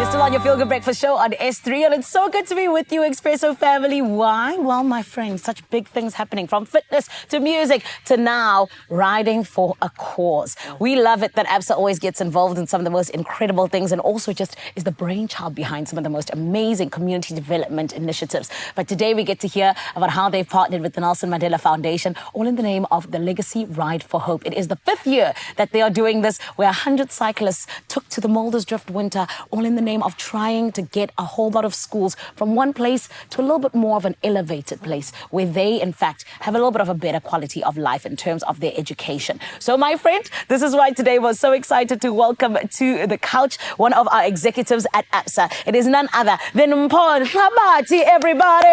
Still on your Feel Good Breakfast show on S3, and it's so good to be with you, Expresso family. Why? Well, my friends, such big things happening, from fitness to music to now riding for a cause. We love it that Absa always gets involved in some of the most incredible things, and also just is the brainchild behind some of the most amazing community development initiatives. But today we get to hear about how they've partnered with the Nelson Mandela Foundation, all in the name of the Legacy Ride for Hope. It is the 5th year that they are doing this, where 100 cyclists took to the Mulder's Drift Winter, all in the name of trying to get a whole lot of schools from one place to a little bit more of an elevated place, where they, in fact, have a little bit of a better quality of life in terms of their education. So, my friend, this is why today we're so excited to welcome to the couch one of our executives at Absa. It is none other than Mpho Hlabati, everybody.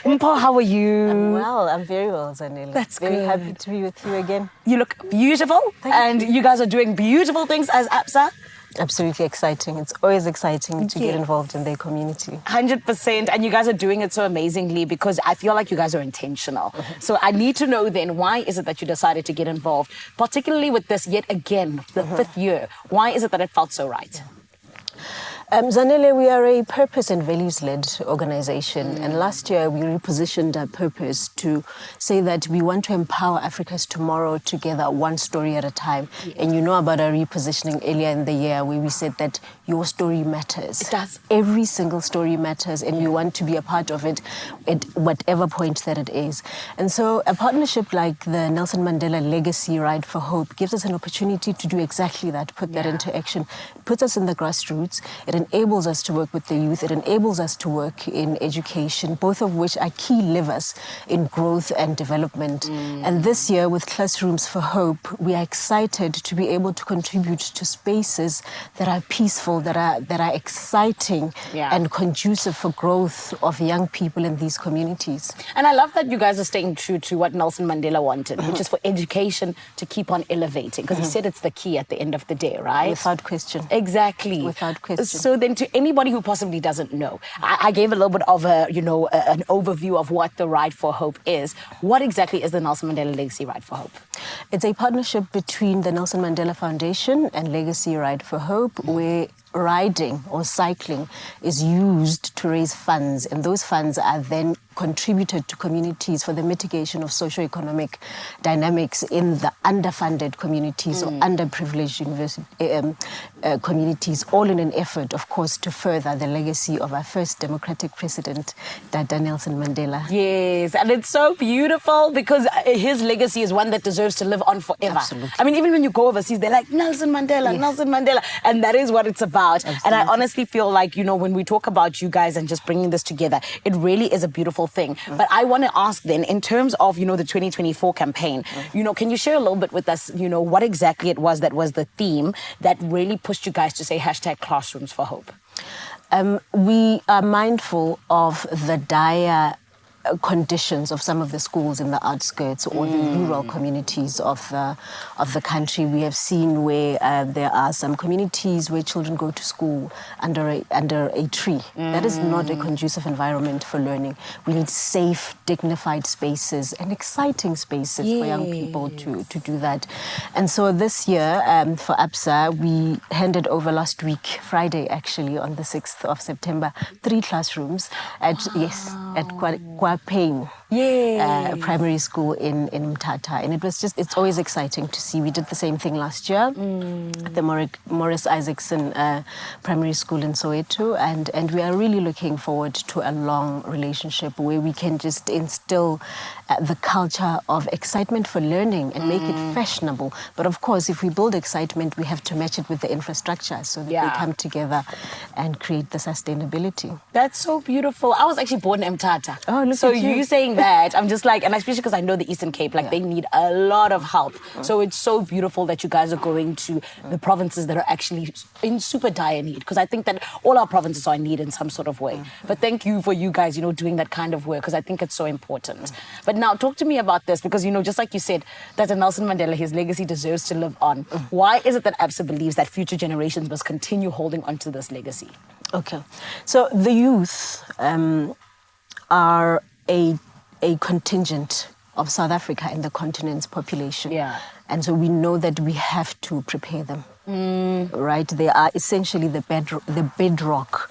Mpho, how are you? I'm well. I'm very well, Zanele. That's very good. happy to be with you again. You look beautiful, and you guys are doing beautiful things as Absa. Absolutely exciting. It's always exciting to get involved in their community. 100%. And you guys are doing it so amazingly, because I feel like you guys are intentional. So I need to know then, why is it that you decided to get involved, particularly with this yet again, the 5th year? Why is it that it felt so right? Zanele, we are a purpose and values-led organization, and last year we repositioned our purpose to say that we want to empower Africa's tomorrow together, one story at a time. And you know about our repositioning earlier in the year, where we said that your story matters. It does. Every single story matters, and we want to be a part of it at whatever point that it is. And so a partnership like the Nelson Mandela Legacy Ride for Hope gives us an opportunity to do exactly that, put that into action. It puts us in the grassroots. It enables us to work with the youth. It enables us to work in education, both of which are key levers in growth and development. And this year, with Classrooms for Hope, we are excited to be able to contribute to spaces that are peaceful, that are exciting and conducive for growth of young people in these communities. And I love that you guys are staying true to what Nelson Mandela wanted, which is for education to keep on elevating, because he said it's the key at the end of the day, right? Without question. Exactly. Without question. So then, to anybody who possibly doesn't know, I gave a little bit of an overview of what the Ride for Hope is. What exactly is the Nelson Mandela Legacy Ride for Hope? It's a partnership between the Nelson Mandela Foundation and Legacy Ride for Hope, where riding or cycling is used to raise funds, and those funds are then contributed to communities for the mitigation of socioeconomic dynamics in the underfunded communities or underprivileged communities, all in an effort, of course, to further the legacy of our first democratic president, Dr. Nelson Mandela. Yes, and it's so beautiful, because his legacy is one that deserves to live on forever. Absolutely. I mean, even when you go overseas, they're like, Nelson Mandela, Nelson Mandela, and that is what it's about. Absolutely. And I honestly feel like, when we talk about you guys and just bringing this together, it really is a beautiful thing. But I want to ask then, in terms of, the 2024 campaign, can you share a little bit with us, what exactly it was that was the theme that really pushed you guys to say #Classrooms for Hope? We are mindful of the dire conditions of some of the schools in the outskirts or the rural communities of the country. We have seen where there are some communities where children go to school under a tree. That is not a conducive environment for learning. We need safe, dignified spaces and exciting spaces for young people to do that. And so this year, for Absa, we handed over last week, Friday actually, on the 6th of September, 3 classrooms at Payne primary school in Mthatha, and it's always exciting to see. We did the same thing last year at the Morris Isaacson primary school in Soweto, and we are really looking forward to a long relationship where we can just instill the culture of excitement for learning and make it fashionable. But of course, if we build excitement, we have to match it with the infrastructure so that we come together and create the sustainability. That's so beautiful. I was actually born in Mthatha. Oh, look so at you saying that, I'm just like, and especially because I know the Eastern Cape, they need a lot of help. So it's so beautiful that you guys are going to the provinces that are actually in super dire need, because I think that all our provinces are in need in some sort of way. But thank you for you guys, doing that kind of work, because I think it's so important. But now talk to me about this, because, just like you said, that Nelson Mandela, his legacy deserves to live on. Why is it that Absa believes that future generations must continue holding on to this legacy? Okay. So the youth are a contingent of South Africa and the continent's population. Yeah. And so we know that we have to prepare them. Right? They are essentially the bedrock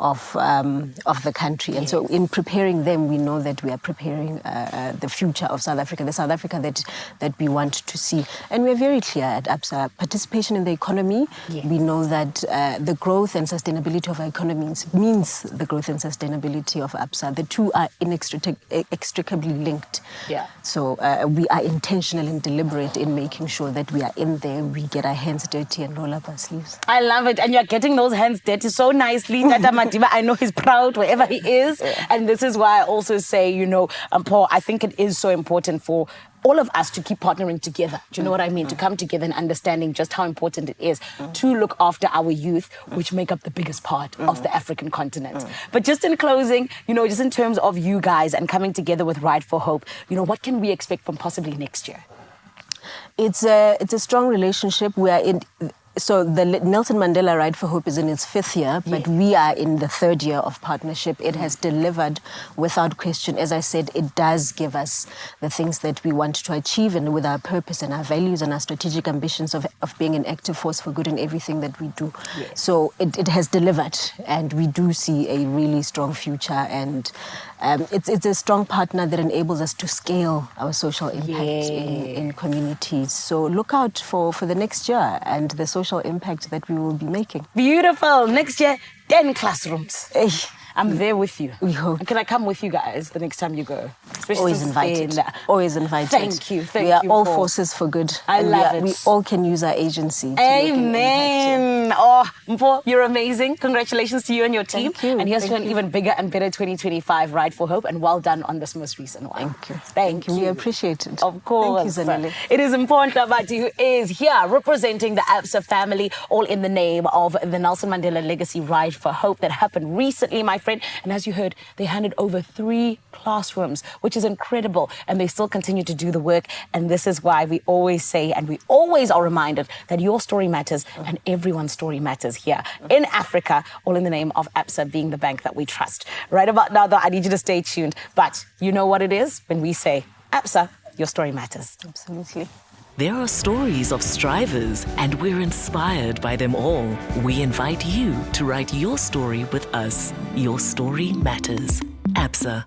of the country. And so in preparing them, we know that we are preparing the future of South Africa, the South Africa that we want to see. And we're very clear at Absa, participation in the economy, we know that the growth and sustainability of our economy means the growth and sustainability of Absa. The two are inextricably linked. Yeah. So we are intentional and deliberate in making sure that we are in there, we get our hands dirty and roll up our sleeves. I love it. And you're getting those hands dirty so nicely, Tata Madiba. I know he's proud wherever he is. And this is why I also say, Paul, I think it is so important for all of us to keep partnering together. Do you know what I mean? To come together and understanding just how important it is to look after our youth, which make up the biggest part of the African continent. But just in closing, just in terms of you guys and coming together with Ride for Hope, what can we expect from possibly next year? It's a strong relationship. We are in. So the Nelson Mandela Ride for Hope is in its 5th year, but we are in the 3rd year of partnership. It has delivered without question. As I said, it does give us the things that we want to achieve, and with our purpose and our values and our strategic ambitions of being an active force for good in everything that we do. Yes. So it has delivered, and we do see a really strong future, and it's a strong partner that enables us to scale our social impact in communities. So look out for the next year and the social impact that we will be making. Beautiful. Next year, 10 classrooms. Hey. I'm there with you. We hope. Can I come with you guys the next time you go? Especially always invited. Always invited. Thank you. We are all Paul. Forces for good. I love it. We all can use our agency. Amen. Oh, Mpho, you're amazing. Congratulations to you and your team. Thank you. And here's to an even bigger and better 2025 Ride for Hope. And well done on this most recent one. Thank you. Thank you. We appreciate it. Of course. Thank you, Zanele. It is important Labati who is here representing the Absa family, all in the name of the Nelson Mandela Legacy Ride for Hope that happened recently, my friend. And as you heard, they handed over 3 classrooms, which is incredible. And they still continue to do the work. And this is why we always say, and we always are reminded that your story matters and everyone's story matters here in Africa, all in the name of Absa being the bank that we trust. Right about now, though, I need you to stay tuned. But you know what it is when we say, Absa, your story matters. Absolutely. There are stories of strivers, and we're inspired by them all. We invite you to write your story with us. Your story matters. Absa.